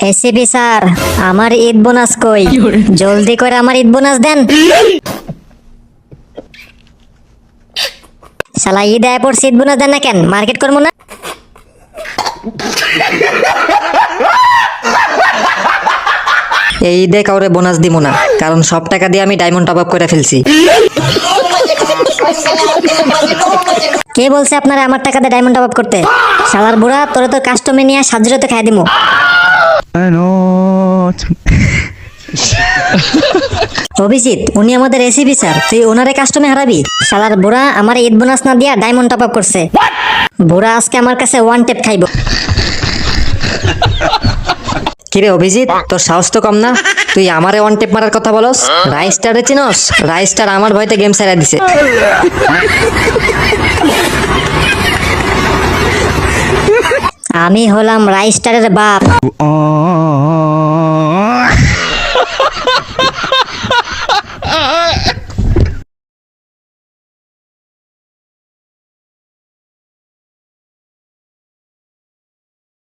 ACP sir, আমার Eid bonus কই? জলদি করে আমার ঈদ বোনাস দেন। শালা ঈদ আয় পড়ছে, ঈদ বোনাস দেন না কেন? মার্কেট করবো না? এই ঈদে কাউরে বোনাস দিব না, কারণ সব টাকা দিয়ে আমি ডায়মন্ড টপ আপ করে ফেলছি। কে বলছে আপনারা আমার টাকা দিয়ে ডায়মন্ড টপ আপ করতে? শালার বুড়া, তোরে তো কাস্টমে নিয়ে সাজরে তো খাই দিমু। অভিজিৎ, উনি আমাদের এসিপি স্যার, তুই ওনারে কাস্টমে হারাবি? শালার বুড়া আমার ঈদ বোনাস না দিয়া ডায়মন্ড টপ আপ করছে। বুড়া আজকে আমার কাছে ওয়ান টেপ খাইব। কিরে অভিজিৎ, তোর সাহস তো কম না? তুই আমারে ওয়ান টেপ মারার কথা বলস? রাইস্টারে চিনস? রাইস্টার আমার ভয়তে গেম ছেড়ে দিছে। আমি হলাম রাইস্টারের বাপ।